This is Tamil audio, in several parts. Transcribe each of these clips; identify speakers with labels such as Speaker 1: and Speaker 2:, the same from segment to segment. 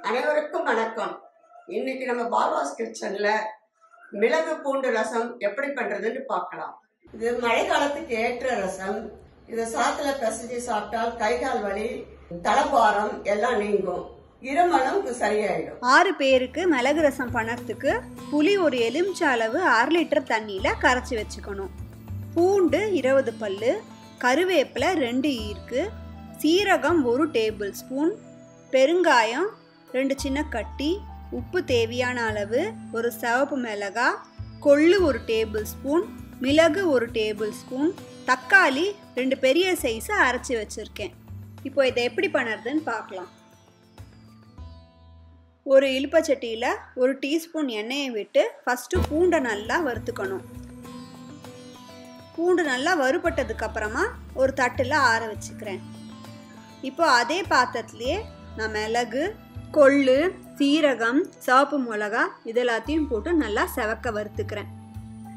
Speaker 1: அனைவருக்கும் வணக்கம். இன்னைக்கு நம்ம பால்வாஸ் கிச்சன்ல மிளகு பூண்டு ரசம் எப்படி பண்றதுன்னு பார்க்கலாம். இது மழை காலத்துக்கு ஏற்ற ரசம். இதை சாத்துல பிசைஞ்சு சாப்பிட்டால் கை கால் வலி, தலைபாரம் எல்லாம் நீங்கும். இருமலும் சரியாயிடும்.
Speaker 2: 6 பேருக்கு மிளகு ரசம் பண்ணறதுக்கு புளி ஒரு எலுமிச்சை அளவு 1/2 லிட்டர் தண்ணியில கரைச்சி வச்சுக்கணும். பூண்டு 20 பல்லு, கருவேப்பிலை 2 ஈர்க்கு, சீரகம் 1 டேபிள் ஸ்பூன், பெருங்காயம் 2 சின்ன கட்டி, உப்பு தேவையான அளவு, ஒரு சிவப்பு மிளகாய், கொள்ளு 1 டேபிள் ஸ்பூன், மிளகு 1 டேபிள் ஸ்பூன், தக்காளி 2 பெரிய சைஸை அரைச்சி வச்சுருக்கேன். இப்போ இதை எப்படி பண்ணுறதுன்னு பார்க்கலாம். ஒரு இலுப்பச்சட்டியில் 1 டீஸ்பூன் எண்ணெயை விட்டு ஃபஸ்ட்டு பூண்டை நல்லா வறுத்துக்கணும். பூண்டு நல்லா வறுபட்டதுக்கு அப்புறமா ஒரு தட்டில் ஆற வச்சுக்கிறேன். இப்போ அதே பாத்திரத்துலேயே நான் மிளகு, கொள்ளு, சீரகம், சிவப்பு மிளகா இதெல்லாத்தையும் போட்டு நல்லா செவக்க வறுத்துக்கிறேன்.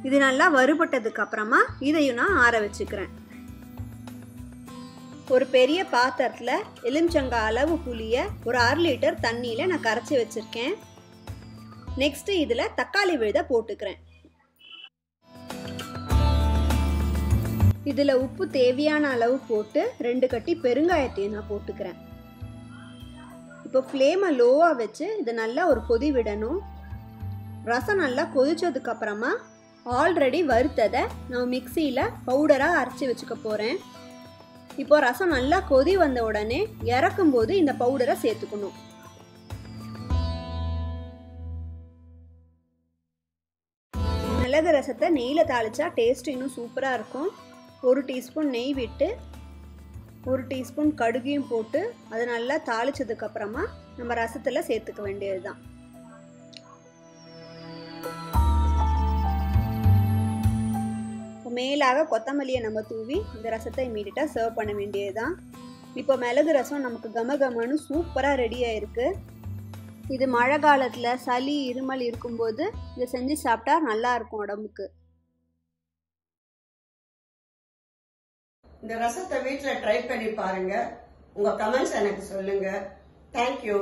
Speaker 2: இது நல்லா வறுபட்டதுக்கு அப்புறமா இதையும் நான் ஆற வச்சுக்கிறேன். ஒரு பெரிய பாத்திரத்தில் எலுமிச்சங்காய் அளவு புளியை ஒரு 1/2 லிட்டர் தண்ணியில் நான் கரைச்சி வச்சுருக்கேன். நெக்ஸ்ட்டு இதில் தக்காளி விழுதை போட்டுக்கிறேன். இதில் உப்பு தேவையான அளவு போட்டு 2 கட்டி பெருங்காயத்தையும் நான் போட்டுக்கிறேன். இப்போ ஃப்ளேமை லோவாக வச்சு இதை நல்லா ஒரு கொதி விடணும். ரசம் நல்லா கொதிச்சதுக்கு அப்புறமா ஆல்ரெடி வறுத்ததை நான் மிக்சியில் பவுடராக அரைச்சி வச்சுக்க போகிறேன். இப்போ ரசம் நல்லா கொதி வந்த உடனே இறக்கும்போது இந்த பவுடரை சேர்த்துக்கணும். மிளகு ரசத்தை நெய்யில் தாளிச்சா டேஸ்ட் இன்னும் சூப்பராக இருக்கும். 1 டீஸ்பூன் நெய் விட்டு 1 டீஸ்பூன் கடுகையும் போட்டு அதை நல்லா தாளிச்சதுக்கு அப்புறமா நம்ம ரசத்தில் சேர்த்துக்க வேண்டியது தான். மேலாக கொத்தமல்லியை நம்ம தூவி இந்த ரசத்தை இமீடியட்டாக சர்வ் பண்ண வேண்டியது தான். இப்போ மிளகு ரசம் நமக்கு கமகமன்னு சூப்பராக ரெடி ஆயிருக்கு. இது மழை காலத்தில் சளி இருமல் இருக்கும்போது இதை செஞ்சு சாப்பிட்டா நல்லா இருக்கும் உடம்புக்கு.
Speaker 1: இந்த ரசத்தை வீட்டில் ட்ரை பண்ணி பாருங்க. உங்க கமெண்ட்ஸ் எனக்கு சொல்லுங்க. தேங்க்யூ.